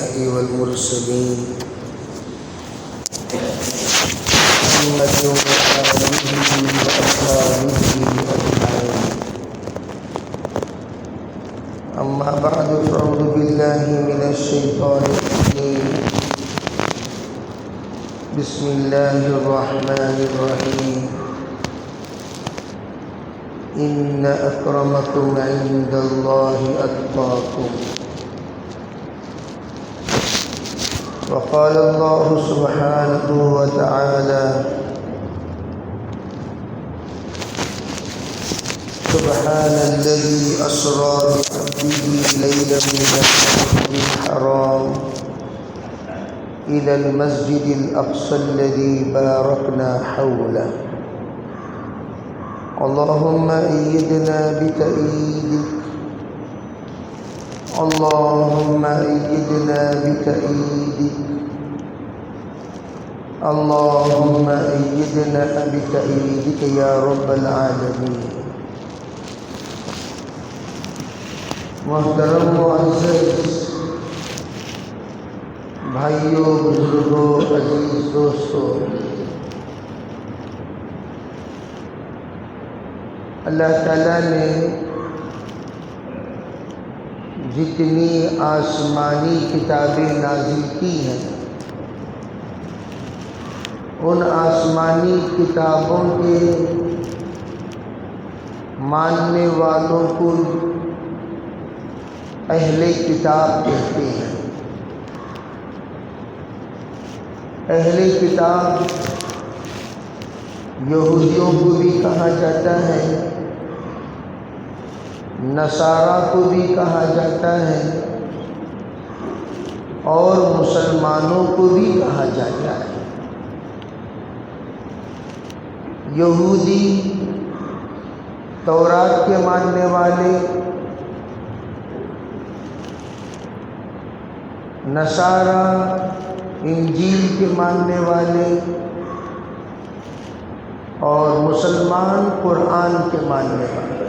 والمرسلين محمد وآله وأصحابه أجمعين. أما بعد فأعوذ بالله من الشيطان الرجيم. بسم الله الرحمن الرحيم. إن أكرمكم عند الله أتقاكم. وقال الله سبحانه وتعالى: سبحان الذي أسرى بعبده ليلا من المسجد الحرام إلى المسجد الأقصى الذي باركنا حوله. اللهم أيدنا بتأييدك، اللهم أيدنا بتأييدك، اللهم أيدنا بتأييدك يا رب العالمين. محترم معزز بھائیوں، بزرگوں، عزیز دوستوں، اللہ تعالیٰ نے جتنی آسمانی کتابیں نازل کی ہیں، ان آسمانی کتابوں کے ماننے والوں کو اہل کتاب کہتے ہیں۔ اہل کتاب یہودیوں کو بھی کہا جاتا ہے، نصارہ کو بھی کہا جاتا ہے، اور مسلمانوں کو بھی کہا جاتا ہے۔ یہودی تورات کے ماننے والے، نصارہ انجیل کے ماننے والے، اور مسلمان قرآن کے ماننے والے۔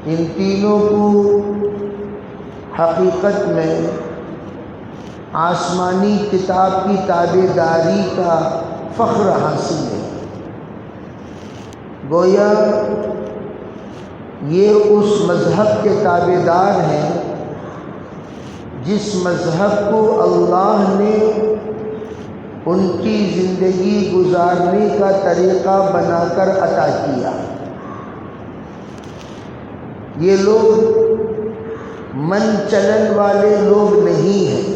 ان تینوں کو حقیقت میں آسمانی کتاب کی تابعداری کا فخر حاصل ہے۔ گویا یہ اس مذہب کے تابعدار ہیں جس مذہب کو اللہ نے ان کی زندگی گزارنے کا طریقہ بنا کر عطا کیا۔ یہ لوگ من چلن والے لوگ نہیں ہیں،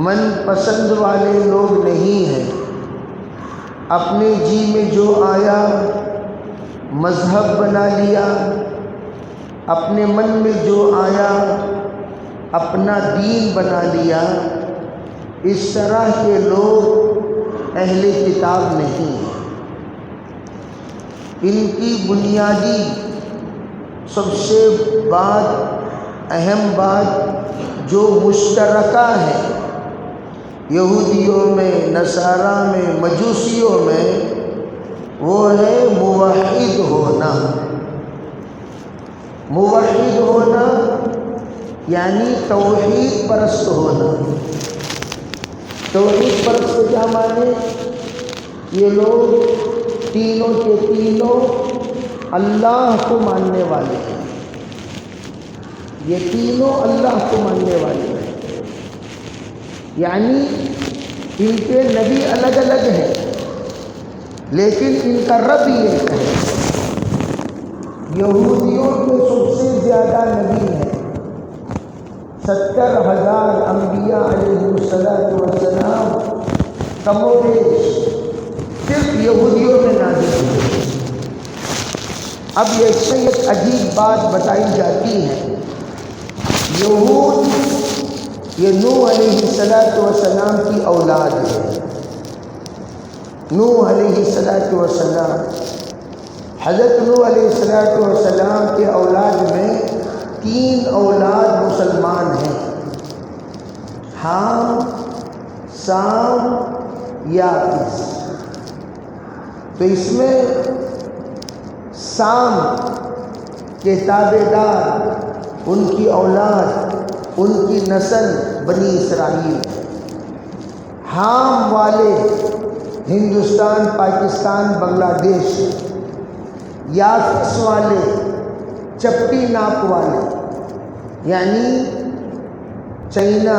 من پسند والے لوگ نہیں ہیں۔ اپنے جی میں جو آیا مذہب بنا لیا، اپنے من میں جو آیا اپنا دین بنا لیا۔ اس طرح کے لوگ اہل کتاب نہیں ہیں۔ ان کی بنیادی سب سے اہم بات جو مشترکہ ہے یہودیوں میں، نصارہ میں، مجوسیوں میں، وہ ہے موحد ہونا۔ موحد ہونا یعنی توحید پرست ہونا۔ توحید پرست کیا مانے؟ یہ لوگ تینوں کے تینوں اللہ کو ماننے والے ہیں۔ یہ تینوں اللہ کو ماننے والے ہیں، یعنی ان کے نبی الگ الگ ہیں لیکن ان کا رب ایک ہے۔ یہودیوں کے سب سے زیادہ نبی ہیں، 70,000 انبیاء علیہ السلام کم و بیش صرف یہودیوں میں نازل ہوئے۔ اب یہ ایک عجیب بات بتائی جاتی ہے، یہود یہ نوح علیہ السلام کی اولاد ہے۔ نوح علیہ السلام، حضرت نوح علیہ السلام کے اولاد میں 3 اولاد مسلمان ہیں، حام، سام، یافس۔ تو اس میں سام کے تابعدار ان کی اولاد، ان کی نسل بنی اسرائیل۔ حام والے ہندوستان، پاکستان، بنگلہ دیش۔ یافس والے چپٹی ناپ والے یعنی چائنا،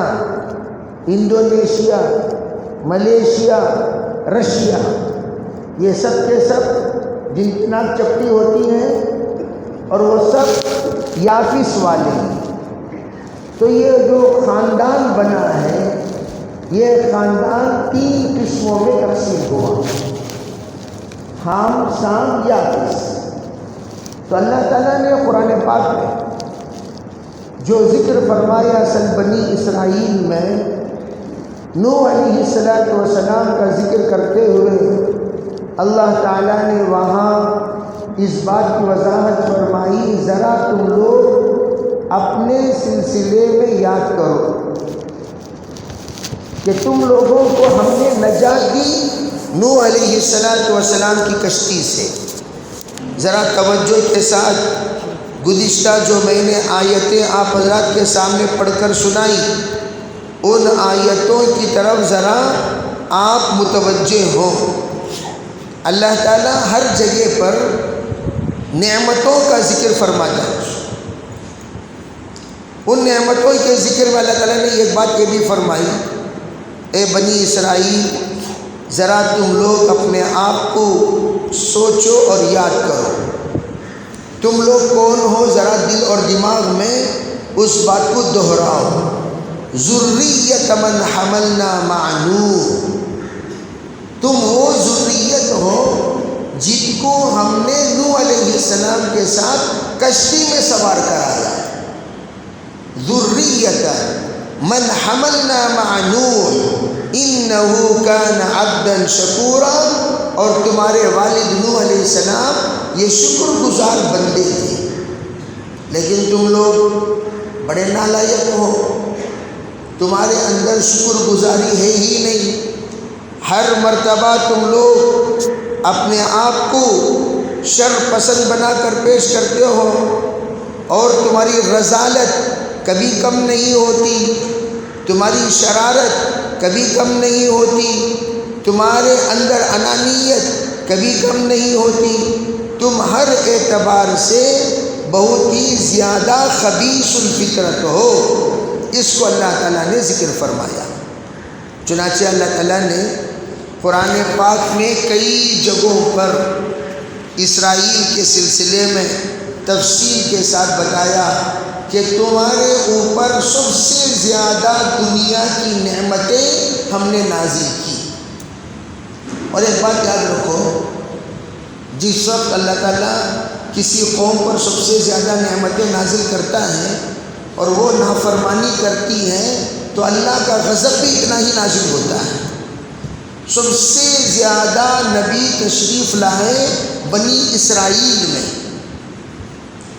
انڈونیشیا، ملیشیا، رشیا، یہ سب کے سب جن کی ناک چپٹی ہوتی ہے اور وہ سب یافس والے ہیں۔ تو یہ جو خاندان بنا ہے، یہ خاندان 3 قسموں میں تقسیم ہوا، حام، سام، یافس۔ تو اللہ تعالیٰ نے قرآن پاک میں جو ذکر فرمایا اصل بنی اسرائیل میں نوح علیہ السلام کا ذکر کرتے ہوئے اللہ تعالیٰ نے وہاں اس بات کی وضاحت فرمائی، ذرا تم لوگ اپنے سلسلے میں یاد کرو کہ تم لوگوں کو ہم نے نجات دی نوح علیہ السلام کی کشتی سے۔ ذرا توجہ کے ساتھ گزشتہ جو میں نے آیتیں آپ حضرات کے سامنے پڑھ کر سنائی، ان آیتوں کی طرف ذرا آپ متوجہ ہوں۔ اللہ تعالیٰ ہر جگہ پر نعمتوں کا ذکر فرماتا ہے۔ ان نعمتوں کے ذکر میں اللہ تعالیٰ نے ایک بات یہ بھی فرمائی، اے بنی اسرائیل ذرا تم لوگ اپنے آپ کو سوچو اور یاد کرو، تم لوگ کون ہو، ذرا دل اور دماغ میں اس بات کو دہراؤ۔ ذریت من حملنا مع نوح، تم وہ ذریت ہو جن کو ہم نے نوح علیہ السلام کے ساتھ کشتی میں سوار کرایا۔ ذریت من حملنا مع نوح انہ کان عبدا شکورا، اور تمہارے والد نوح علیہ السلام یہ شکر گزار بندے تھے، لیکن تم لوگ بڑے نالائق ہو، تمہارے اندر شکر گزاری ہے ہی نہیں۔ ہر مرتبہ تم لوگ اپنے آپ کو شر پسند بنا کر پیش کرتے ہو، اور تمہاری رذالت کبھی کم نہیں ہوتی، تمہاری شرارت کبھی کم نہیں ہوتی، تمہارے اندر انانیت کبھی کم نہیں ہوتی، تم ہر اعتبار سے بہت ہی زیادہ خبیث الفطرت ہو۔ اس کو اللہ تعالیٰ نے ذکر فرمایا۔ چنانچہ اللہ تعالیٰ نے قرآن پاک میں کئی جگہوں پر اسرائیل کے سلسلے میں تفصیل کے ساتھ بتایا کہ تمہارے اوپر سب سے زیادہ دنیا کی نعمتیں ہم نے نازل کی۔ اور ایک بات یاد رکھو، جس وقت اللہ تعالیٰ کسی قوم پر سب سے زیادہ نعمتیں نازل کرتا ہے اور وہ نافرمانی کرتی ہے تو اللہ کا غضب بھی اتنا ہی نازل ہوتا ہے۔ سب سے زیادہ نبی تشریف لائے بنی اسرائیل میں،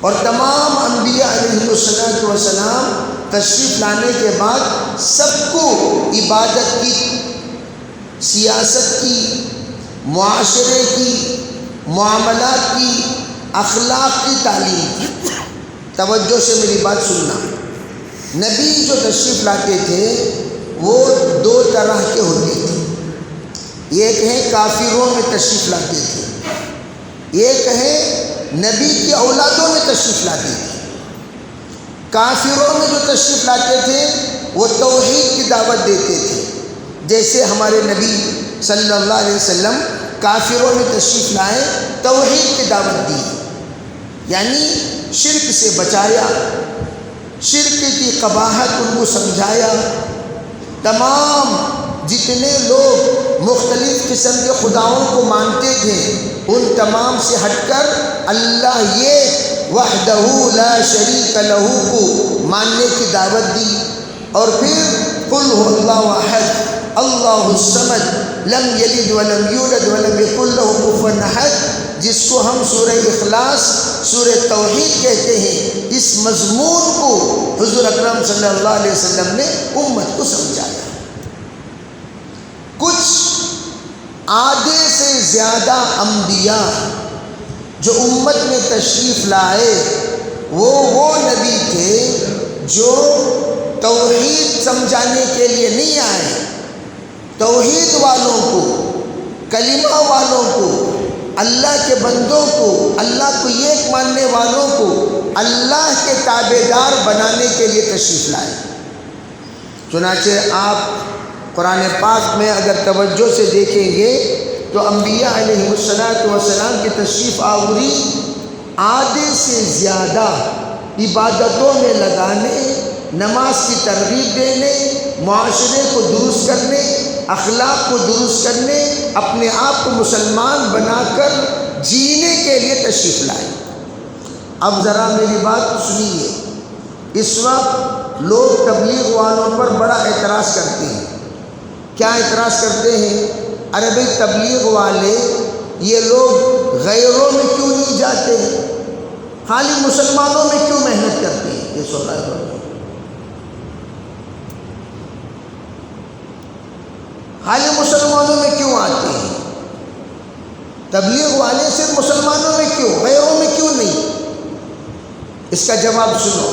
اور تمام انبیاء علیہ السلام تشریف لانے کے بعد سب کو عبادت کی، سیاست کی، معاشرے کی، معاملات کی، اخلاق کی تعلیم کی۔ توجہ سے میری بات سننا، نبی جو تشریف لاتے تھے وہ 2 طرح کے ہوتے تھے۔ ایک ہے کافروں میں تشریف لاتے تھے، ایک ہے نبی کی اولادوں میں تشریف لاتے تھے۔ کافروں میں جو تشریف لاتے تھے وہ توحید کی دعوت دیتے تھے، جیسے ہمارے نبی صلی اللہ علیہ وسلم کافروں میں تشریف لائے، توحید کی دعوت دی، یعنی شرک سے بچایا، شرک کی قباحت ان کو سمجھایا۔ تمام جتنے لوگ مختلف قسم کے خداؤں کو مانتے تھے ان تمام سے ہٹ کر اللہ یہ وحدہ لا شریک لہ کو ماننے کی دعوت دی۔ اور پھر قل هو اللہ احد اللہ الصمد لم یلد ولم یولد ولم یکن لہ کفوا احد، جس کو ہم سورہ اخلاص، سورہ توحید کہتے ہیں، اس مضمون کو حضور اکرم صلی اللہ علیہ وسلم نے امت کو سمجھایا۔ کچھ آدھے سے زیادہ انبیاء جو امت میں تشریف لائے وہ نبی تھے جو توحید سمجھانے کے لیے نہیں آئے، توحید والوں کو، کلمہ والوں کو، اللہ کے بندوں کو، اللہ کو ایک ماننے والوں کو اللہ کے تابعدار بنانے کے لیے تشریف لائے۔ چنانچہ آپ قرآن پاک میں اگر توجہ سے دیکھیں گے تو انبیاء علیہ السلام کی تشریف آوری آدھے سے زیادہ عبادتوں میں لگانے، نماز کی ترغیب دینے، معاشرے کو درست کرنے، اخلاق کو درست کرنے، اپنے آپ کو مسلمان بنا کر جینے کے لیے تشریف لائے۔ اب ذرا میری بات سنیے، اس وقت لوگ تبلیغ والوں پر بڑا اعتراض کرتے ہیں۔ کیا اعتراض کرتے ہیں؟ ارے بھائی تبلیغ والے یہ لوگ غیروں میں کیوں نہیں جاتے ہیں، خالی مسلمانوں میں کیوں محنت کرتے ہیں؟ یہ سوال ہے۔ خالی مسلمانوں میں کیوں آتے ہیں؟ تبلیغ والے صرف مسلمانوں میں کیوں، غیروں میں کیوں نہیں؟ اس کا جواب سنو۔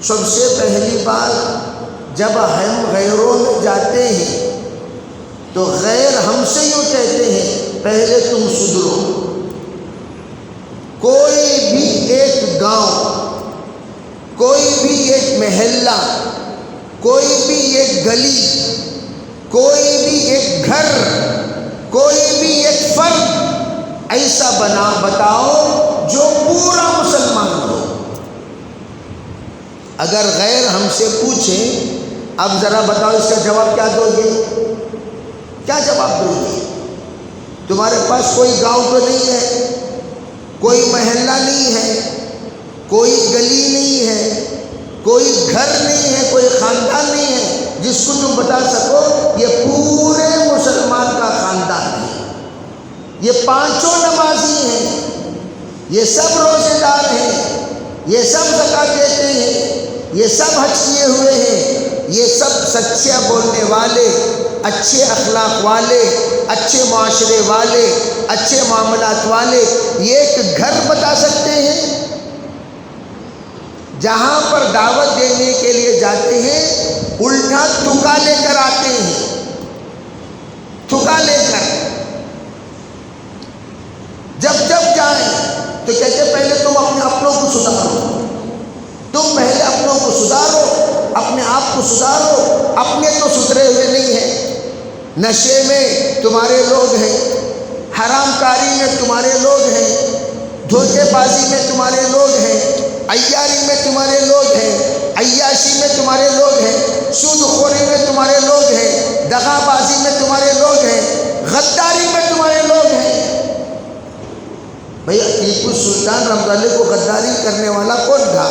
سب سے پہلی بات، جب ہم غیروں میں جاتے ہیں تو غیر ہم سے یوں کہتے ہیں پہلے تم سدھرو۔ کوئی بھی ایک گاؤں، کوئی بھی ایک محلہ، کوئی بھی ایک گلی، کوئی بھی ایک گھر، کوئی بھی ایک فرد ایسا بتاؤ جو پورا مسلمان ہو۔ اگر غیر ہم سے پوچھیں اب ذرا بتاؤ اس کا جواب کیا دو گے؟ کیا جواب دو گے؟ تمہارے پاس کوئی گاؤں تو نہیں ہے، کوئی محلہ نہیں ہے، کوئی گلی نہیں ہے، کوئی گھر نہیں ہے، کوئی خاندان نہیں ہے جس کو تم بتا سکو یہ پورے مسلمان کا خاندان ہے، یہ پانچوں نمازی ہیں، یہ سب روزے دار ہیں، یہ سب زکوٰۃ دیتے ہیں، یہ سب حج کیے ہوئے ہیں، یہ سب سچے بولنے والے، اچھے اخلاق والے، اچھے معاشرے والے، اچھے معاملات والے، یہ ایک گھر بتا سکتے ہیں جہاں پر دعوت دینے کے لیے جاتے ہیں الٹا تھکا لے کر آتے ہیں، تھکا لے کر جب جائیں تو کہتے پہلے تم اپنوں کو سدھارو، تم پہلے اپنوں کو سدھارو، اپنے آپ کو سدھارو، اپنے تو سدھرے ہوئے نہیں ہیں، نشے میں تمہارے لوگ ہیں، حرام کاری میں تمہارے لوگ ہیں، دھوکے بازی میں تمہارے لوگ ہیں، عیاری میں تمہارے لوگ ہیں، عیاشی میں تمہارے لوگ ہیں، سود خوری میں تمہارے لوگ ہیں، دغا بازی میں تمہارے لوگ ہیں، غداری میں تمہارے لوگ ہیں۔ بھئی ٹیپو سلطان رحمۃ اللہ علیہ کو غداری کرنے والا کون تھا؟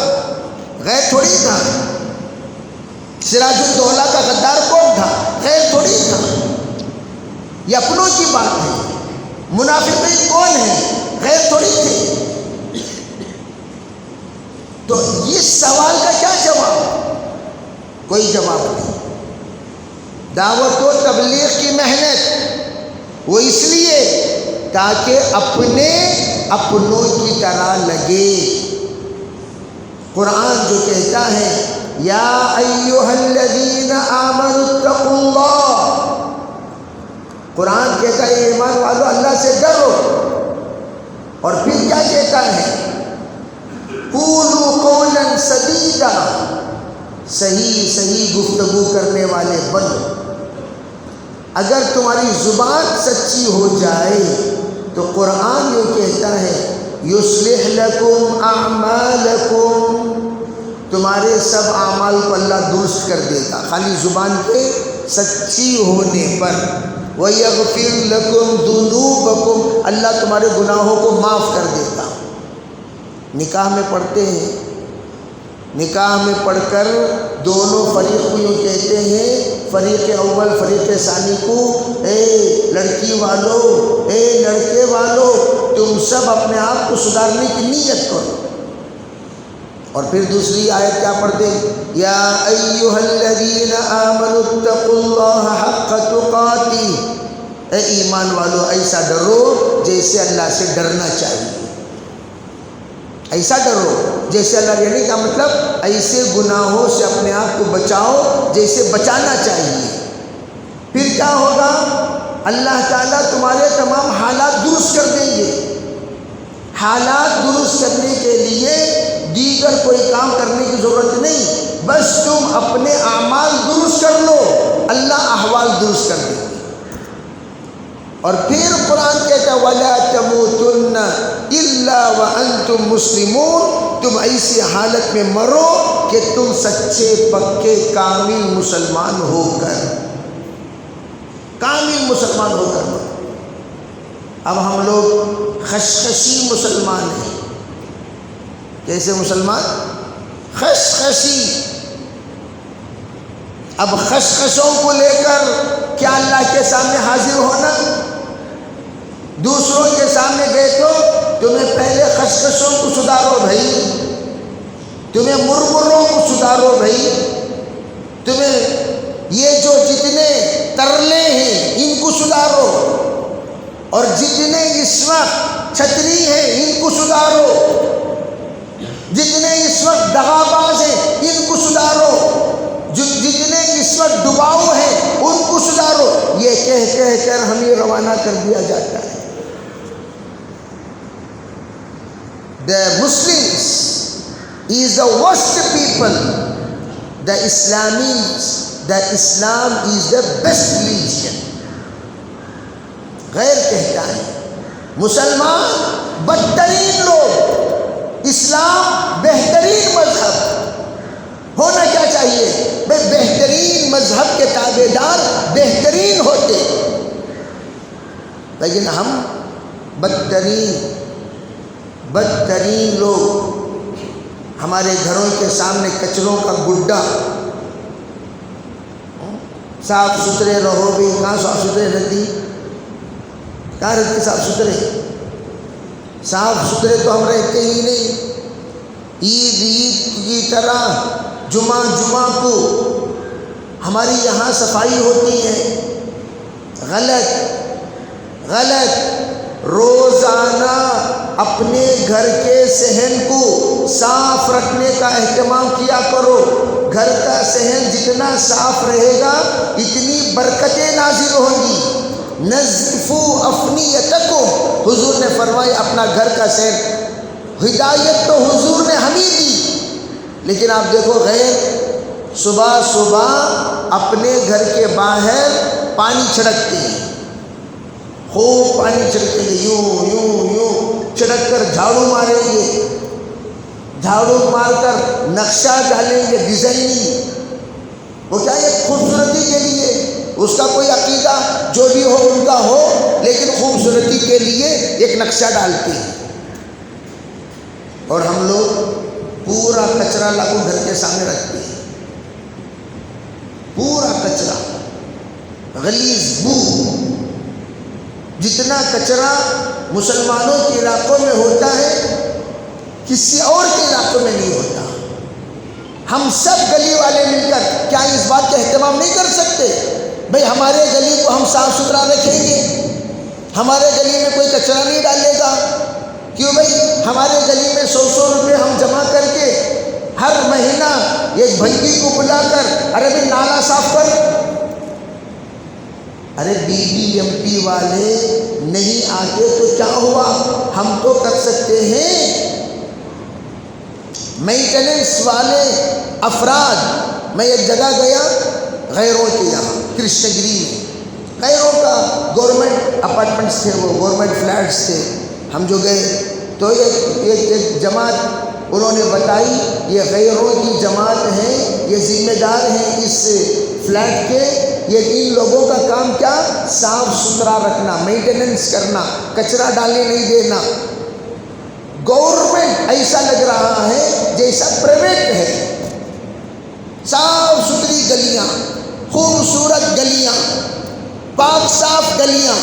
غیر تھوڑی تھا۔ سراج الدولہ کا غدار کون تھا؟ غیر تھوڑی تھا۔ یہ اپنوں کی بات ہے۔ منافقین کون ہیں؟ غیر تھوڑی تھے۔ تو اس سوال کا کیا جواب؟ کوئی جواب نہیں۔ دعوت و تبلیغ کی محنت وہ اس لیے تاکہ اپنوں کی طرح لگے۔ قرآن جو کہتا ہے یا ایھا الذین آمنوا اتقوا اللہ، قرآن کہتا ہے ایمان والو اللہ سے ڈرو، اور پھر کیا کہتا ہے قولوا قولا سدیدا، صحیح گفتگو کرنے والے بنو۔ اگر تمہاری زبان سچی ہو جائے تو قرآن یہ کہتا ہے یصلح لکم اعمالکم، تمہارے سب اعمال کو اللہ درست کر دے گا خالی زبان کے سچی ہونے پر۔ وَيَغْفِرْ لَكُمْ ذُنُوبَكُمْ، اللہ تمہارے گناہوں کو معاف کر دیتا۔ نکاح میں پڑھتے ہیں، نکاح میں پڑھ کر دونوں فریق کو یوں کہتے ہیں، فریق اول فریق ثانی کو اے لڑکی والو، اے لڑکے والو، تم سب اپنے آپ کو سدھارنے کی نیت کرو۔ اور پھر دوسری آیت کیا پڑھتے ہیں یا ایھا الذین آمنوا اتقوا اللہ حق تقاتہ، اے ایمان والو ایسا ڈرو جیسے اللہ سے ڈرنا چاہیے۔ ایسا ڈرو جیسے اللہ، یعنی کیا مطلب؟ ایسے گناہوں سے اپنے آپ کو بچاؤ جیسے بچانا چاہیے۔ پھر کیا ہوگا؟ اللہ تعالیٰ تمہارے تمام حالات درست کر دیں گے۔ حالات درست کرنے کے لیے دیگر کوئی کام کرنے کی ضرورت نہیں، بس تم اپنے اعمال درست کر لو، اللہ احوال درست کر دیں گے۔ اور پھر قرآن کہتا ہے وَلَا تَمُوتُنَّ إِلَّا وَأَنْتُمْ مُسْلِمُونَ، تم ایسی حالت میں مرو کہ تم سچے پکے کامل مسلمان ہو کر، کامل مسلمان ہو کر مرو۔ اب ہم لوگ خشخشی مسلمان ہیں۔ کیسے مسلمان؟ خشخشی۔ اب خشخشوں کو لے کر کیا اللہ کے سامنے حاضر ہونا؟ دوسروں کے سامنے گئے تو تمہیں پہلے خشخشوں کو سدھارو بھائی، تمہیں مرمروں کو سدھارو بھائی، تمہیں یہ جو جتنے ترلے ہیں ان کو سدھارو، اور جتنے اس وقت چھتری ہیں ان کو سدھارو، جتنے اس وقت دغاباز ہیں ان کو سدھارو، جتنے اس وقت ڈباؤ ہیں ان کو سدھارو، یہ کہہ کر ہمیں روانہ کر دیا جاتا ہے۔ The Muslims is the worst people. The Islam is the best religion. غیر کہتا ہے مسلمان بدترین لوگ، اسلام بہترین مذہب۔ ہونا کیا چاہیے؟ بہترین مذہب کے تابع دار بہترین ہوتے، لیکن ہم بدترین لوگ۔ ہمارے گھروں کے سامنے کچروں کا گڈا، صاف ستھرے رہو بھی، کہاں صاف ستھرے رہتی؟ کہاں رہتے صاف ستھرے؟ صاف ستھرے تو ہم رہتے ہی نہیں۔ عید کی طرح جمعہ کو ہماری یہاں صفائی ہوتی ہے، غلط۔ روزانہ اپنے گھر کے صحن کو صاف رکھنے کا اہتمام کیا کرو۔ گھر کا صحن جتنا صاف رہے گا اتنی برکتیں نازل ہوں گی۔ نظفوا افنیتکم، حضور نے فرمایا اپنا گھر کا صحن۔ ہدایت تو حضور نے ہمیں دی، لیکن آپ دیکھو غیر صبح اپنے گھر کے باہر پانی چھڑکتے ہیں، خوب پانی چھڑکیں گے، یوں چھڑک کر جھاڑو ماریں گے، جھاڑو مار کر نقشہ ڈالیں گے، ڈیزائننگ۔ وہ کیا ایک خوبصورتی کے لیے، اس کا کوئی عقیدہ جو بھی ہو ان کا ہو، لیکن خوبصورتی کے لیے ایک نقشہ ڈالتے ہیں۔ اور ہم لوگ پورا کچرا لاگو گھر کے سامنے رکھتے ہیں، پورا کچرا غلیظ بو۔ جتنا کچرا مسلمانوں کے علاقوں میں ہوتا ہے کسی اور کے علاقوں میں نہیں ہوتا۔ ہم سب گلی والے مل کر کیا اس بات کا اہتمام نہیں کر سکتے؟ بھئی ہمارے گلی کو ہم صاف ستھرا رکھیں گے، ہمارے گلی میں کوئی کچرا نہیں ڈالے گا۔ کیوں بھئی؟ ہمارے گلی میں 100 روپے ہم جمع کر کے ہر مہینہ ایک بھنگی کو بلا کر ارے بھئی نالا صاف کر۔ ارے BBMP والے نہیں آتے تو کیا ہوا، ہم تو کر سکتے ہیں۔ مینٹیننس والے افراد، میں ایک جگہ گیا غیروں کے یہاں کرشن گری میں، غیروں کا گورنمنٹ اپارٹمنٹس تھے، وہ گورنمنٹ فلیٹس تھے۔ ہم جو گئے تو ایک جماعت انہوں نے بتائی، یہ غیروں کی جماعت ہے، یہ ذمہ دار ہیں اس فلیٹ کے، یہ ان لوگوں کا کام کیا؟ صاف ستھرا رکھنا، مینٹیننس کرنا، کچرا ڈالنے نہیں دینا۔ گورنمنٹ ایسا لگ رہا ہے جیسا پرائیویٹ ہے، صاف ستھری گلیاں، خوبصورت گلیاں، پاک صاف گلیاں۔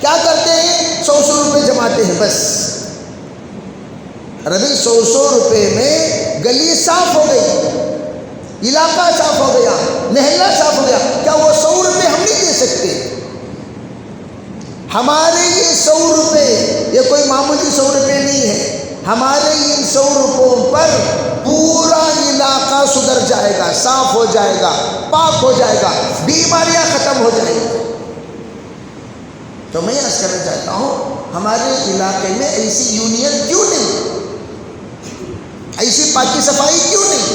کیا کرتے ہیں؟ 100 روپے جماتے ہیں بس۔ ارے 100 روپے میں گلی صاف ہو گئی، علاقہ صاف ہو گیا، محلہ صاف ہو گیا۔ کیا وہ 100 روپے ہم نہیں دے سکتے؟ ہمارے یہ 100 روپے یہ کوئی معمولی 100 روپے نہیں ہے، ہمارے ان 100 روپوں پر پورا علاقہ سدھر جائے گا، صاف ہو جائے گا، پاک ہو جائے گا، بیماریاں ختم ہو جائیں گی۔ تو میں عرض کرنا چاہتا ہوں ہمارے علاقے میں ایسی یونین کیوں نہیں، ایسی پاکی صفائی کیوں نہیں؟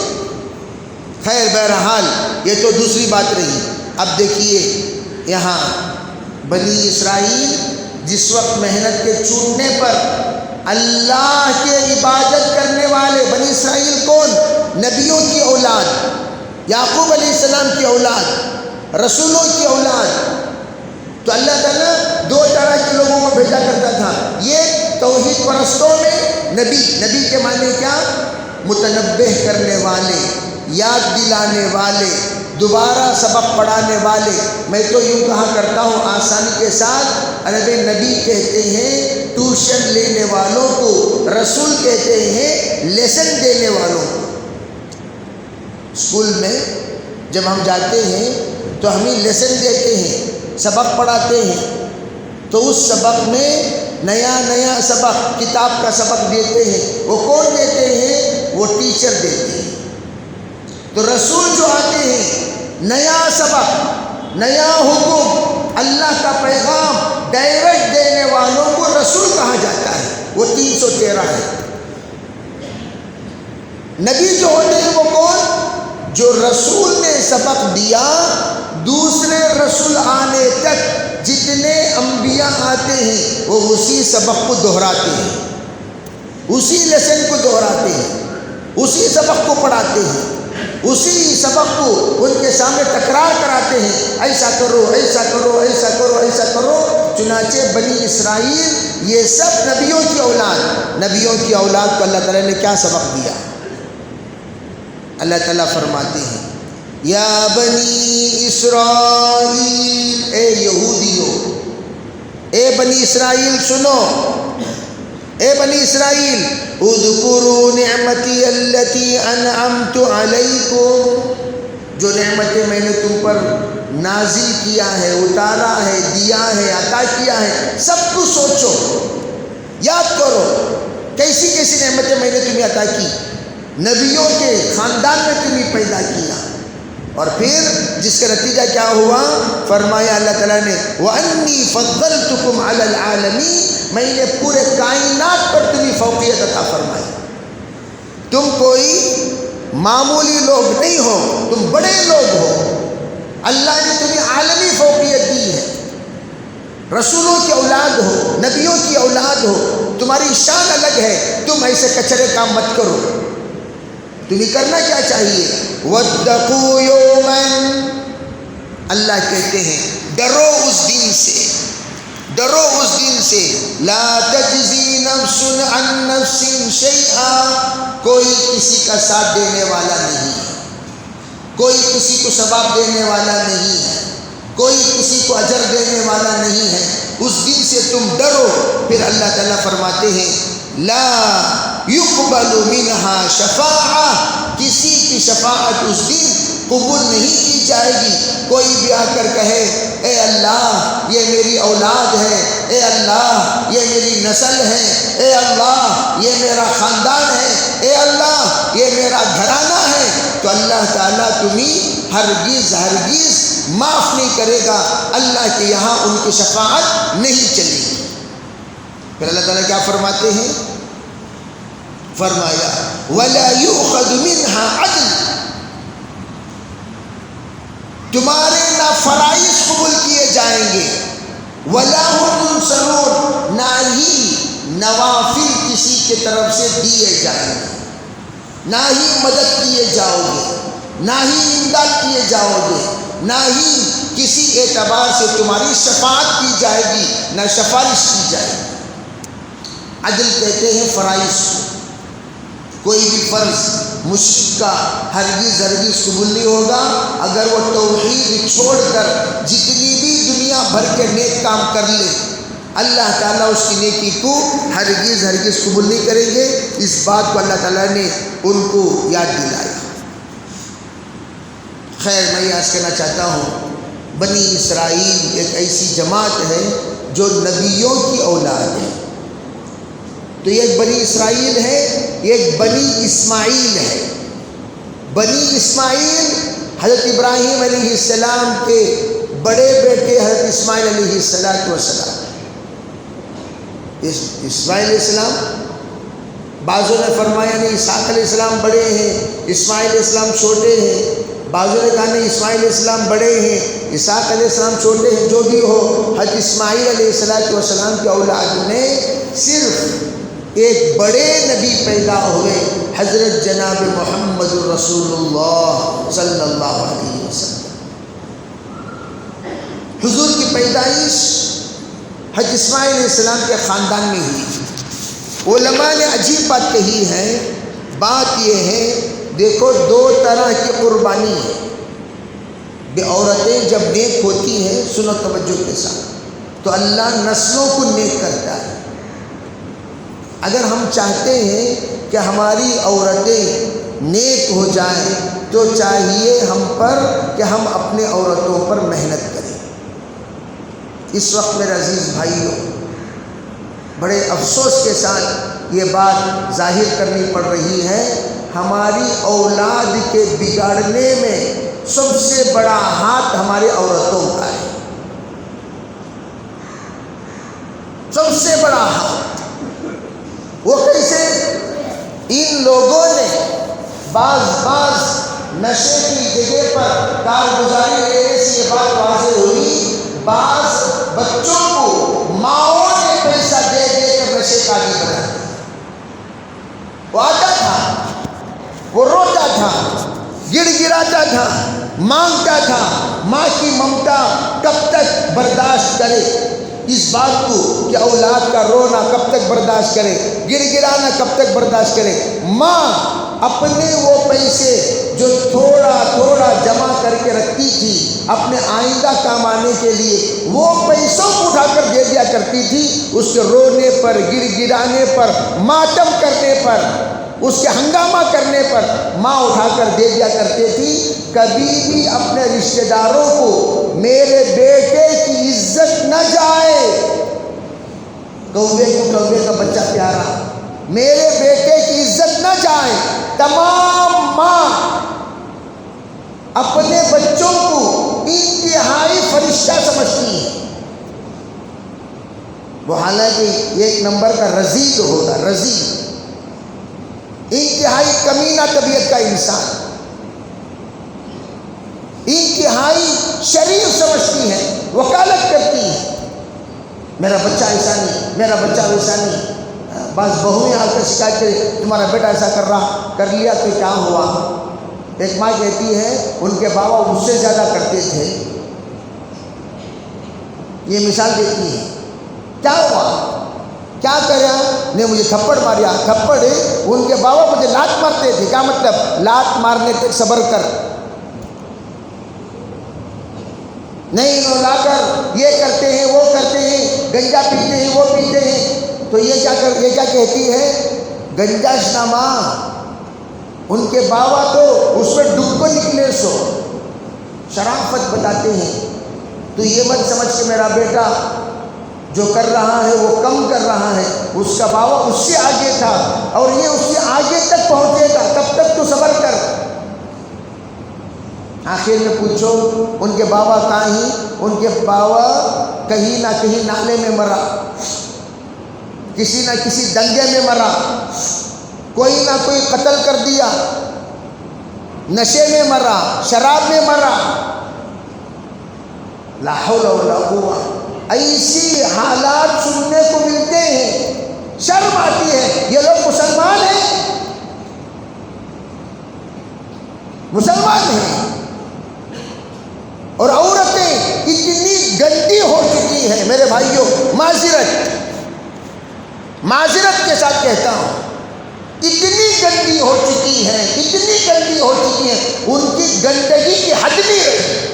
خیر بہرحال یہ تو دوسری بات رہی۔ اب دیکھیے یہاں بنی اسرائیل جس وقت محنت کے چھوٹنے پر اللہ کے عبادت کرنے والے، بنی اسرائیل کون؟ نبیوں کی اولاد، یعقوب علیہ السلام کی اولاد، رسولوں کی اولاد۔ تو اللہ تعالیٰ 2 طرح کے لوگوں کو بھیجا کرتا تھا، یہ توحید پرستوں میں نبی کے معنی کیا؟ متنبہ کرنے والے، یاد دلانے والے، دوبارہ سبق پڑھانے والے۔ میں تو یوں کہا کرتا ہوں آسانی کے ساتھ، عربی نبی کہتے ہیں ٹیوشن لینے والوں کو، رسول کہتے ہیں لیسن دینے والوں کو۔ اسکول میں جب ہم جاتے ہیں تو ہمیں لیسن دیتے ہیں، سبق پڑھاتے ہیں، تو اس سبق میں نیا سبق، کتاب کا سبق دیتے ہیں۔ وہ کون دیتے ہیں؟ وہ ٹیچر دیتے ہیں۔ تو رسول جو آتے ہیں، نیا سبق، نیا حکم، اللہ کا پیغام ڈائریکٹ دینے والوں کو رسول کہا جاتا ہے۔ وہ 313 ہے۔ نبی جو ہوتے ہیں وہ کون؟ جو رسول نے سبق دیا، دوسرے رسول آنے تک جتنے انبیاء آتے ہیں وہ اسی سبق کو دہراتے ہیں، اسی لیسن کو دہراتے ہیں، اسی سبق کو پڑھاتے ہیں، اسی سبق کو ان کے سامنے تکرار کراتے ہیں، ایسا کرو، ایسا کرو، ایسا کرو، ایسا کرو۔ چنانچہ بنی اسرائیل یہ سب نبیوں کی اولاد، نبیوں کی اولاد کو اللہ تعالیٰ نے کیا سبق دیا؟ اللہ تعالیٰ فرماتے ہیں یا بنی اسرائیل، اے یہودیوں، اے بنی اسرائیل سنو، اے بنی اسرائیل اذکروا نعمتی التی انعمت علیکم، جو نعمتیں میں نے تم پر نازل کیا ہے، اتارا ہے، دیا ہے، عطا کیا ہے، سب کو سوچو، یاد کرو کیسی کیسی نعمتیں میں نے تمہیں عطا کی، نبیوں کے خاندان میں تمہیں پیدا کیا، اور پھر جس کا نتیجہ کیا ہوا؟ فرمایا اللہ تعالیٰ نے وَأَنِّي فَضَّلْتُكُمْ عَلَى الْعَالَمِينَ، میں نے پورے کائنات پر تمہیں فوقیت عطا فرمائی۔ تم کوئی معمولی لوگ نہیں ہو، تم بڑے لوگ ہو، اللہ نے تمہیں عالمی فوقیت دی ہے، رسولوں کی اولاد ہو، نبیوں کی اولاد ہو، تمہاری شان الگ ہے۔ تم ایسے کچرے کام مت کرو، تمہیں کرنا کیا چاہیے؟ وَاتَّقُوا يَوْمًا، اللہ کہتے ہیں ڈرو اس دن سے، ڈرو اس دن سے، لا تجزی نفس عن نفس شیئا، کوئی کسی کا ساتھ دینے والا نہیں ہے، کوئی کسی کو ثواب دینے والا نہیں ہے، کوئی کسی کو اجر دینے والا نہیں ہے۔ اس دن سے تم ڈرو۔ پھر اللہ تعالیٰ فرماتے ہیں لا يقبل منها شفاعہ، کسی کی شفاعت اس دن قبول نہیں کی جائے گی۔ کوئی بھی آ کر کہے اے اللہ یہ میری اولاد ہے، اے اللہ یہ میری نسل ہے، اے اللہ یہ میرا خاندان ہے، اے اللہ یہ میرا گھرانہ ہے، تو اللہ تعالیٰ تمہیں ہرگز معاف نہیں کرے گا، اللہ کے یہاں ان کی شفاعت نہیں چلے گی۔ پھر اللہ تعالیٰ کیا فرماتے ہیں؟ فرمایا وَلَا يُؤْخَذُ مِنْهَا عَدْلٌ، تمہارے نہ فرائض قبول کیے جائیں گے، وَلَا هُمْ يُنصَرُونَ، نہ ہی نوافل کسی کی طرف سے دیے جائیں گے، نہ ہی مدد کیے جاؤ گے، نہ ہی امداد کیے جاؤ گے، نہ ہی کسی اعتبار سے تمہاری شفاعت کی جائے گی، نہ سفارش کی جائے گی۔ عدل کہتے ہیں فرائض، کوئی بھی فرض مشرک کا ہرگز قبول نہیں ہوگا اگر وہ توحید چھوڑ کر جتنی بھی دنیا بھر کے نیک کام کر لے، اللہ تعالیٰ اس کی نیکی کو ہرگز قبول نہیں کریں گے۔ اس بات کو اللہ تعالیٰ نے ان کو یاد دلایا۔ خیر میں یہ عرض کرنا چاہتا ہوں بنی اسرائیل ایک ایسی جماعت ہے جو نبیوں کی اولاد ہے، تو یہ ایک بنی اسرائیل ہے، ایک بنی اسماعیل ہے۔ بنی اسماعیل حضرت ابراہیم علیہ السلام کے بڑے بیٹے حضرت اسماعیل علیہ السلام۔ اسماعیل علیہ السلام، بعضوں نے فرمایا نہیں اسحاق علیہ السلام بڑے ہیں، اسماعیل علیہ السلام چھوٹے ہیں، بعضوں نے کہا نہیں اسماعیل علیہ السلام بڑے ہیں، اسحاق علیہ السلام چھوٹے ہیں۔ جو بھی ہو، حضرت اسماعیل علیہ السلام کی اولاد میں صرف ایک بڑے نبی پیدا ہوئے، حضرت جناب محمد رسول اللہ صلی اللہ علیہ وسلم۔ حضور کی پیدائش حضرت اسماعیل علیہ السلام کے خاندان میں ہوئی۔ علماء نے عجیب بات کہی ہے، بات یہ ہے دیکھو دو طرح کی قربانی ہے۔ بے عورتیں جب نیک ہوتی ہیں، سنو توجہ کے ساتھ، تو اللہ نسلوں کو نیک کرتا ہے۔ اگر ہم چاہتے ہیں کہ ہماری عورتیں نیک ہو جائیں تو چاہیے ہم پر کہ ہم اپنے عورتوں پر محنت کریں۔ اس وقت میرے عزیز بھائیوں، بڑے افسوس کے ساتھ یہ بات ظاہر کرنی پڑ رہی ہے، ہماری اولاد کے بگاڑنے میں سب سے بڑا ہاتھ ہماری عورتوں کا ہے، سب سے بڑا ہاتھ۔ وہ کیسے؟ ان لوگوں نے بعض نشے کی جگہ پر کارگزاری لینے سے یہ بات واضح ہوئی، بعض بچوں کو ماؤں نے پیسہ دے کر نشے کا عادی بنا دیا۔ وہ آتا تھا، وہ روتا تھا، گڑ گڑاتا تھا، مانگتا تھا، ماں کی ممتا کب تک برداشت کرے اس بات کو کہ اولاد کا رونا کب تک برداشت کرے، گڑ گڑانا کب تک برداشت کرے۔ ماں اپنے وہ پیسے جو تھوڑا تھوڑا جمع کر کے رکھتی تھی اپنے آئندہ کام آنے کے لیے، وہ پیسوں کو اٹھا کر دے دیا کرتی تھی، اس کے رونے پر، گڑ گڑانے پر، ماتم کرنے پر، اس کے ہنگامہ کرنے پر ماں اٹھا کر دے دیا کرتے تھی۔ کبھی بھی اپنے رشتہ داروں کو میرے بیٹے کی عزت نہ جائے، کوے کو کوے کا بچہ پیارا، میرے بیٹے کی عزت نہ جائے۔ تمام ماں اپنے بچوں کو انتہائی فرشتہ سمجھتی ہے، وہ حالانکہ ایک نمبر کا رزیق ہوگا، رزیق، انتہائی کمینہ طبیعت کا انسان، انتہائی شریف سمجھتی ہے، وکالت کرتی ہے، میرا بچہ ایسا نہیں، میرا بچہ ویسا نہیں۔ بعض بہویں آ کر شکایت کرے تمہارا بیٹا ایسا کر لیا تو کیا ہوا؟ ایک ماں کہتی ہے ان کے بابا مجھ سے زیادہ کرتے تھے، یہ مثال دیتی ہے، کیا ہوا؟ کیا کرا؟ نے مجھے تھپڑ ماریا، تھپڑ ان کے بابا مجھے لات مارتے تھے، کیا مطلب؟ لات مارنے تک صبر کر، نہیں انہوں لا کر یہ کرتے ہیں وہ کرتے ہیں، گنجا پیتے ہیں وہ پیتے ہیں، تو یہ کیا کہتی ہے؟ گنجاش نامہ، ان کے بابا تو اس میں ڈب کو نکلے سو، شرافت بتاتے ہیں۔ تو یہ مت سمجھ کہ میرا بیٹا جو کر رہا ہے وہ کم کر رہا ہے، اس کا بابا اس سے آگے تھا اور یہ اس سے آگے تک پہنچے گا، تب تک تو صبر کر۔ آخر میں پوچھو ان کے بابا کہاں ہی؟ ان کے بابا کہیں نہ کہیں نالے میں مرا، کسی نہ کسی دنگے میں مرا، کوئی نہ کوئی قتل کر دیا، نشے میں مرا، شراب میں مرا، لا حول ولا قوہ۔ ایسی حالات سننے کو ملتے ہیں، شرم آتی ہے۔ یہ لوگ مسلمان ہیں، مسلمان ہیں، اور عورتیں اتنی گندی ہو چکی ہیں میرے بھائیوں، معذرت کے ساتھ کہتا ہوں، اتنی گندی ہو چکی ہیں، اتنی گندی ہو چکی ہیں، ان کی گندگی کی حد نہیں رہی۔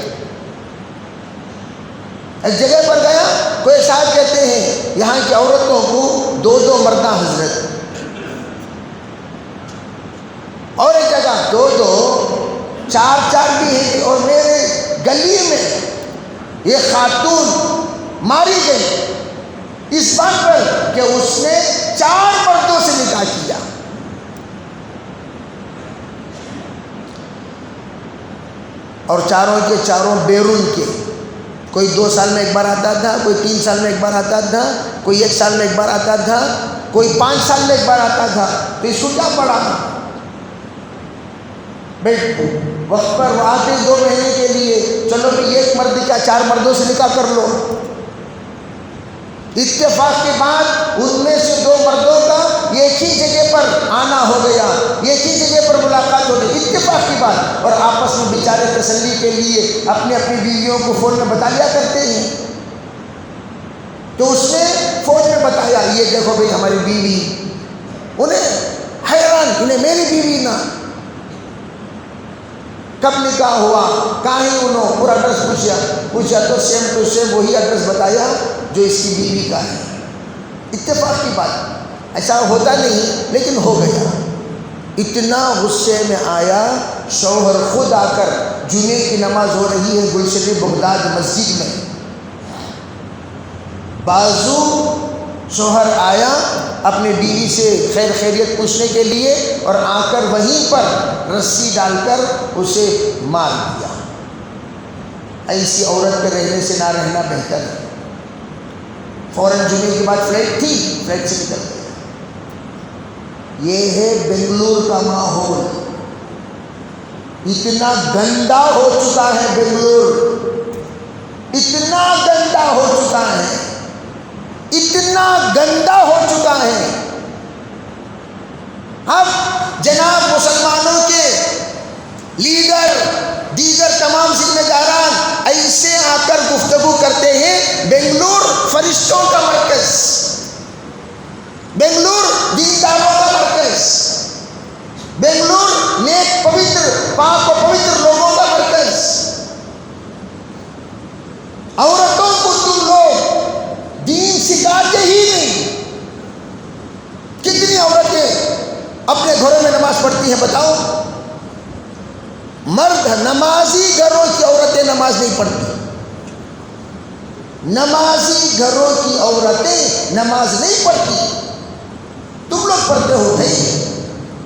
ایک جگہ پر گیا، کوئی صاحب کہتے ہیں یہاں کی عورتوں کو دو مردہ حضرت، اور ایک جگہ دو چار بھی ہیں، اور میرے گلی میں یہ خاتون ماری گئی اس بات پر کہ اس نے 4 مردوں سے نکاح کیا. اور چاروں کے چاروں بیرون کے. کوئی 2 سال میں ایک بار آتا تھا, کوئی 3 سال میں ایک بار آتا تھا, کوئی 1 سال میں ایک بار آتا تھا, کوئی 5 سال میں ایک بار آتا تھا. تو اس کو کیا پڑا بھائی؟ وقت پر وہ آتے 2 مہینے کے لیے, چلو بھائی ایک مرد کیا 4 مردوں سے نکاح کر لو. اتفاق کے بعد ان میں سے 2 مردوں کا ایک ہی جگہ پر آنا ہو گیا, ایک ہی جگہ پر ملاقات ہو گئی, اتفاق کی بات. اور آپس میں بیچارے تسلی کے لیے اپنی بیویوں کو فون میں بتا لیا کرتے ہیں. تو اس نے فون میں بتایا, یہ دیکھو بھائی ہماری بیوی. انہیں حیران, انہیں میری بیوی نا, کب نکاح ہوا, کہاں ہی انہوں, پورا ایڈریس پوچھا تو سیم ٹو سیم وہی ایڈریس بتایا جو اس کی بیوی کا ہے. اتفاق کی بات, ایسا ہوتا نہیں لیکن ہو گیا. اتنا غصے میں آیا, شوہر خود آ کر, جمعے کی نماز ہو رہی ہے گلشن بغداد مسجد میں, بازو شوہر آیا اپنی بیوی سے خیر خیریت پوچھنے کے لیے, اور آ کر وہیں پر رسی ڈال کر اسے مار دیا. ایسی عورت کے رہنے سے نہ رہنا بہتر ہے. فوراً جمعے کے بعد فلائٹ تھی, فلائٹ سے نکل گیا. یہ ہے بنگلور کا ماحول. اتنا گندا ہو چکا ہے بنگلور, اتنا گندا ہو چکا ہے, اتنا گندا ہو چکا ہے. اب جناب مسلمانوں کے لیڈر, دیگر تمام ذمہ داران ایسے آ کر گفتگو کرتے ہیں, بنگلور فرشتوں کا مرکز, بنگلور دینداروں کا مرکز, بنگلور نیک پوتر پاک و پوتر لوگوں کا مرکز. عورتوں کو تم لوگ دین سکھاتے ہی نہیں. کتنی عورتیں اپنے گھروں میں نماز پڑھتی ہیں بتاؤ؟ مرد نمازی گھروں کی عورتیں نماز نہیں پڑھتی. نمازی گھروں کی عورتیں نماز نہیں پڑھتی. تم لوگ پڑھتے ہو بھائی,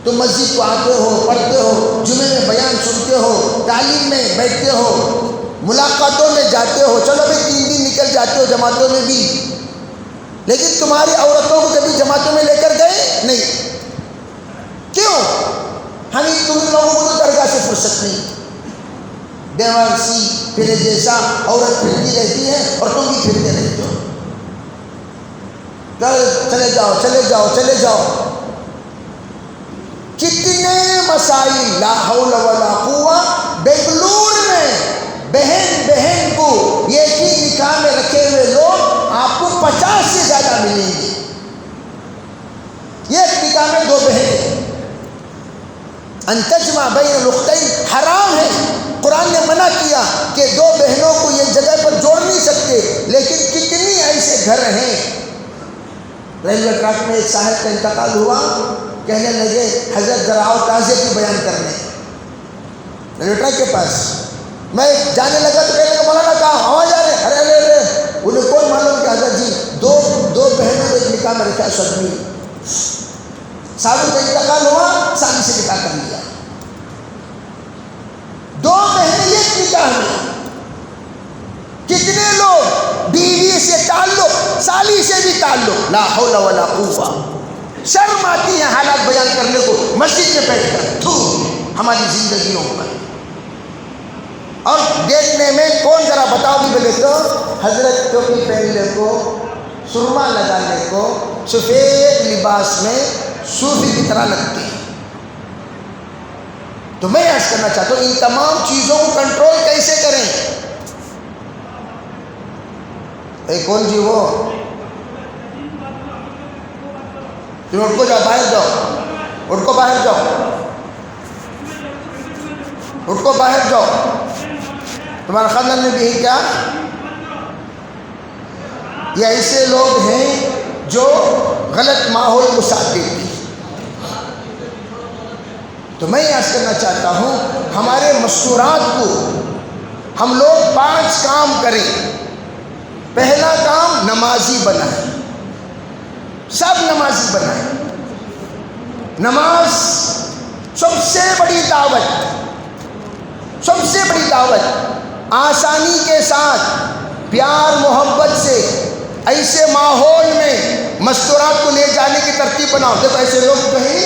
تم مسجد کو آتے ہو, پڑھتے ہو, جمعے میں بیان سنتے ہو, تعلیم میں بیٹھتے ہو, ملاقاتوں میں جاتے ہو, چلو بھائی 3 دن نکل جاتے ہو جماعتوں میں بھی, لیکن تمہاری عورتوں کو کبھی جماعتوں میں لے کر گئے نہیں. کیوں؟ ہمیں تم لوگوں کو تو درگاہ سے فرصت نہیں. بیوارسی پھر جیسا عورت پھرتی رہتی ہے اور تم بھی پھرتے رہتے ہو. چلے جاؤ چلے جاؤ چلے جاؤ. کتنے مسائل لا حول ولا قوہ. بنگلور میں بہن کو ایک ہی نکاح میں رکھے ہوئے لوگ آپ کو 50 سے زیادہ ملیں گے. ایک نکاح میں 2 بہنیں. ان تجمع بین الاختین حرام ہے. قرآن نے منع کیا کہ 2 بہنوں کو ایک جگہ پر جوڑ نہیں سکتے, لیکن کتنی ایسے گھر ہیں. ریلوے ٹریک میں ایک صاحب کا انتقال ہوا, کہنے لگے حضرت ذرا آؤ تعزیت کی بیان کرنے. ریلوے ٹریک کے پاس میں جانے لگا تو کہنے لگا مولانا کہاں ہوا جا رہے. ارے انہیں کون معلوم کہ حضرت جی دو بہنوں کو ایک نکاح میں رکھا سدمی. صاحب کا انتقال ہوا, شادی سے نکاح کر لیا. 2 بہنیں ایک نکاح میں. کتنے لوگ بیوی سے تعلق, سالی سے بھی تعلق. لا حول ولا قوہ. شرم آتی ہے حالات بیان کرنے کو مسجد میں بیٹھ کر. تھو ہماری زندگیوں پر. اور دیکھنے میں کون ذرا بتاؤ بھی بولے تو حضرت ٹوپی پہننے کو, سرما لگانے کو, سفید لباس میں صوفی کی طرح لگتے ہیں. تو میں عرض کرنا چاہتا ہوں ان تمام چیزوں کو کنٹرول کیسے کریں. کون جی وہ تم اٹھ کو جاؤ, باہر جاؤ, اٹھ کو باہر جاؤ, اٹھ کو باہر جاؤ. تمہارا خاندان میں بھی ہے کیا؟ یہ ایسے لوگ ہیں جو غلط ماحول کو ساتھ دیتے ہیں. تو میں عرض کرنا چاہتا ہوں ہمارے مستورات کو ہم لوگ 5 کام کریں. پہلا کام نمازی بنائیں. سب نمازی بنائیں. نماز سب سے بڑی دعوت، سب سے بڑی دعوت. آسانی کے ساتھ، پیار محبت سے، ایسے ماحول میں مستورات کو لے جانے کی ترتیب بناؤ. دیکھو ایسے لوگ کہیں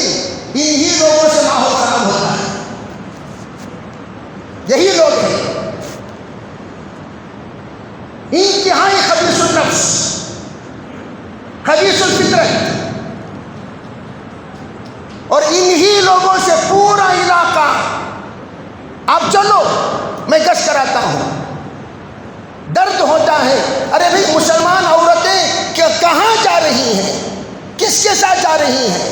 انہی لوگوں سے ماحول خراب ہوتا ہے. یہی لوگ ہیں انتہائی خبیث النفس، خبیث الفطرت، اور انہی لوگوں سے پورا علاقہ. آپ چلو میں گشت کراتا ہوں. درد ہوتا ہے. ارے بھائی مسلمان عورتیں کہاں جا رہی ہیں؟ کس کے ساتھ جا رہی ہیں؟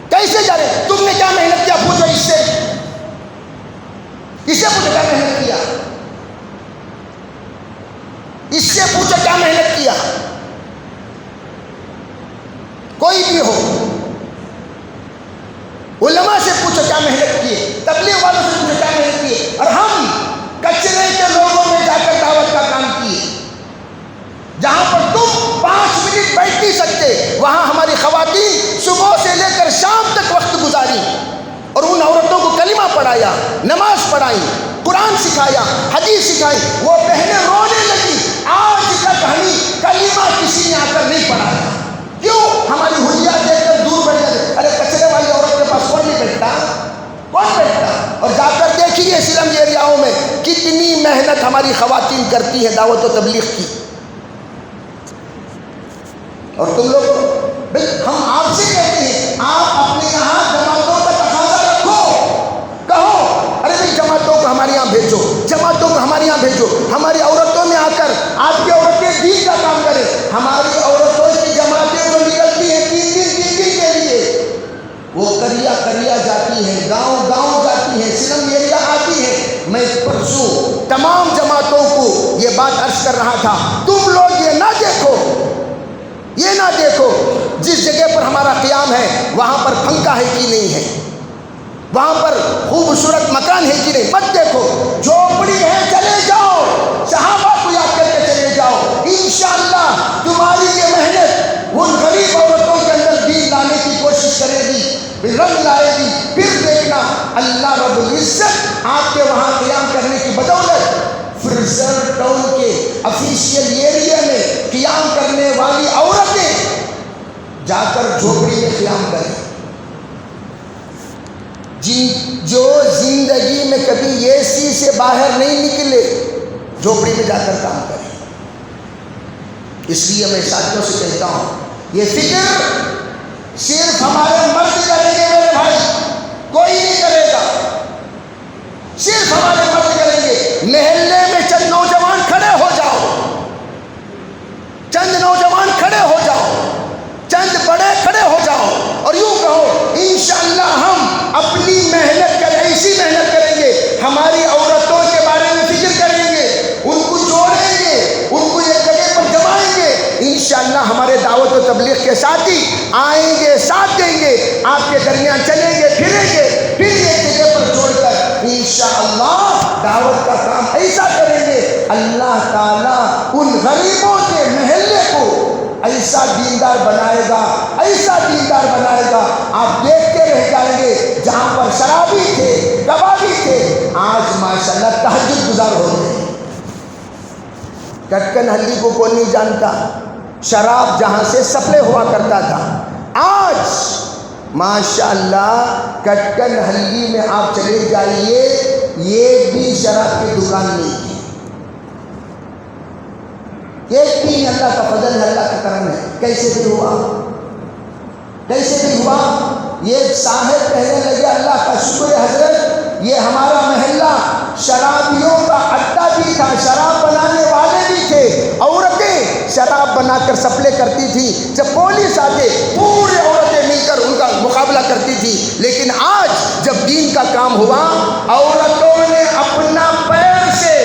کیسے جا رہے ہیں؟ تم نے کیا محنت کیا؟ پوچھو اس سے پوچھو کیا محنت کیا؟ اس سے پوچھو کیا محنت کیا؟ کوئی بھی ہو، علماء سے پوچھو کیا محنت کیے، تبلیغ والوں سے پوچھو کیا محنت کیے. اور ہم کچرے کے لوگوں میں جا کر دعوت کا کام کیے. جہاں پر تم 5 منٹ بیٹھ نہیں سکتے، وہاں ہماری خواتین صبح سے لے کر شام تک وقت گزاری اور ان عورتوں کو کلمہ پڑھایا، نماز پڑھائی، قرآن سکھایا، حدیث سکھائی. وہ بہنیں رونے لگی، آج تک ہمیں کلمہ کسی نے آ کر نہیں پڑھایا. کیوں؟ ہماری حلیہ دیکھ کر دور بیٹھ جاتے. ارے کچرے والی عورت کے پاس کون نہیں بیٹھتا؟ کون بیٹھتا؟ اور جا کر دیکھیے سلم ایریاؤں میں کتنی محنت ہماری خواتین کرتی ہیں دعوت و تبلیغ کی. اور تم لوگ بھائی ہم آپ سے کہتے ہیں آپ اپنے یہاں جماعتوں کا تقاضا رکھو، کہو ارے بھائی جماعتوں کو ہمارے یہاں بھیجو، جماعتوں کو ہمارے یہاں بھیجو. ہماری عورتوں میں آ کر آپ کی عورتیں دین کا کام کریں. ہماری عورتوں کی جماعتیں جو نکلتی ہیں 3 دن کے لیے، وہ کریا جاتی ہیں، گاؤں جاتی ہیں، سلم ایریا آتی ہے. میں پرسوں تمام جماعتوں کو یہ بات عرض کر رہا تھا، تم لوگ یہ نہ دیکھو جس جگہ پر ہمارا قیام ہے وہاں پر پنکھا ہے کہ نہیں ہے، وہاں پر خوبصورت مکان ہے کہ نہیں. مت دیکھو. جھوپڑی ہے چلے جاؤ، صحابہ کو یاد کر کے چلے جاؤ. انشاءاللہ تمہاری یہ محنت ان غریب عورتوں کے اندر دین لانے کی کوشش کرے گی، رنگ لائے گی. پھر دیکھنا اللہ رب العزت آپ کے وہاں قیام کرنے کی بدولت فرزر ٹاؤن کے آفیشیل ایریا میں قیام کرنے والی عورتیں جا کر جھوپڑی میں قیام کریں. جو زندگی میں کبھی AC سے باہر نہیں نکلے، جھوپڑی میں جا کر کام کریں. اس لیے میں ساتھیوں سے کہتا ہوں یہ فکر صرف ہمارے مرد کریں گے میرے بھائی، کوئی نہیں کرے گا. صرف ہمارے مرد کریں گے. محلے میں چند نوجوان کھڑے ہو جاؤ، چند نوجوان کھڑے ہو جاؤ، چند بڑے کھڑے ہو جاؤ اور یوں کہو انشاءاللہ ہم اپنی محنت کریں، ایسی محنت کریں گے، ہماری عورتوں کے بارے میں فکر کریں گے، ان کو جوڑیں گے، ان کو ایک جگہ پر جمائیں گے. انشاءاللہ ہمارے دعوت و تبلیغ کے ساتھی آئیں گے، ساتھ دیں گے، آپ کے درمیان چلیں گے، پھریں گے، پھر ایک جگہ پر جوڑ کر انشاءاللہ دعوت کا کام ایسا کریں گے. اللہ تعالیٰ ان غریبوں کے محلے کو ایسا دیندار بنائے گا، ایسا دیندار بنائے گا. آپ دیکھتے رہ جائیں گے. جہاں پر شرابی تھے، کبابی تھے، آج ماشاءاللہ تہجد گزار ہو گئے. کٹکن ہلی کو کون نہیں جانتا؟ شراب جہاں سے سپلائی ہوا کرتا تھا، آج ماشاءاللہ کٹکن ہلی میں آپ چلے جائیے، ایک بھی شراب کی دکان نہیں ہے. ایک بھی. اللہ کا فضل ہے، اللہ کا کرم ہے. کیسے بھی ہوا؟ یہ صاحب کہنے لگے اللہ کا شکر ہے حضرت، یہ ہمارا محلہ شرابیوں کا اڈا بھی تھا، شراب بنانے والے بھی تھے، عورتیں شراب بنا کر سپلائی کرتی تھی. جب پولیس آتے پورے عورتیں مل کر ان کا مقابلہ کرتی تھی. لیکن آج جب دین کا کام ہوا، عورتوں نے اپنا پیر سے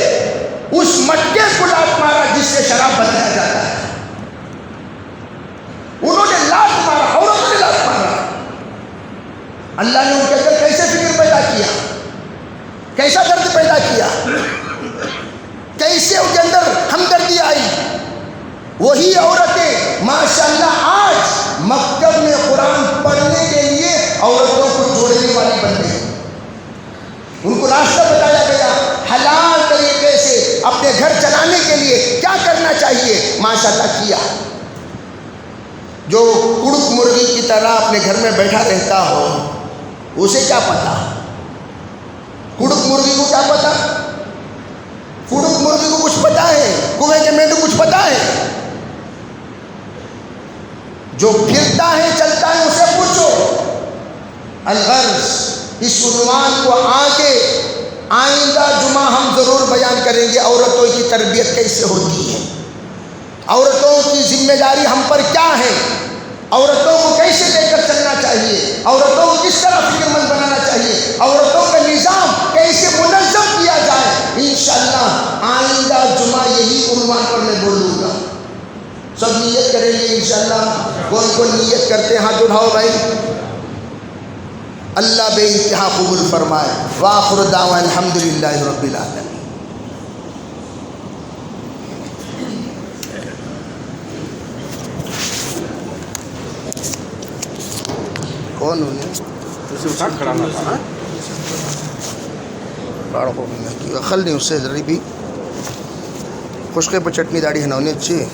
اس مٹکے کو لات مارا جس سے شراب بنایا جاتا ہے. انہوں نے لات مارا، عورتوں نے لات مارا. اللہ نے ان کے اندر کیسے فکر پیدا کیا، کیسا درد پیدا کیا، کیسے ان کے اندر ہمدردی آئی. وہی عورتیں ماشاءاللہ آج مکتب میں قرآن پڑھنے کے لیے عورتوں کو جوڑنے والی بن گئی. ان کو راستہ بتایا گیا حلال طریقے سے اپنے گھر چلانے کے لیے کیا کرنا چاہیے. ماشاءاللہ کیا. جو کڑک مرغی کی طرح اپنے گھر میں بیٹھا رہتا ہو اسے کیا پتا. کڑک مرغی کو کیا پتا. کڑک مرغی کو کچھ پتا ہے. کنویں کے مینڈو کچھ پتا ہے. جو پھرتا ہے چلتا ہے اسے پوچھو. الغرض اس عنوان کو آگے آئندہ جمعہ ہم ضرور بیان کریں گے. عورتوں کی تربیت کیسے ہوتی ہے, عورتوں کی ذمہ داری ہم پر کیا ہے, عورتوں کو کیسے لے کر چلنا چاہیے, عورتوں کو کس طرح فکر مند بنانا چاہیے, عورتوں کا نظام کیسے منظم کیا جائے. انشاءاللہ آئندہ جمعہ یہی عنوان پر میں بولوں گا. سب نیت کریں گے انشاءاللہ. کون کون نیت کرتے ہیں ہاتھ اٹھاؤ بھائی. اللہ بے انتہا قبول فرمائے. وآخر دعوانا الحمدللہ رب العالمین. کون انہیں خل نہیں اس سے ذری بھی خشکے پہ چٹنی داڑھی ہے نا انہیں اچھی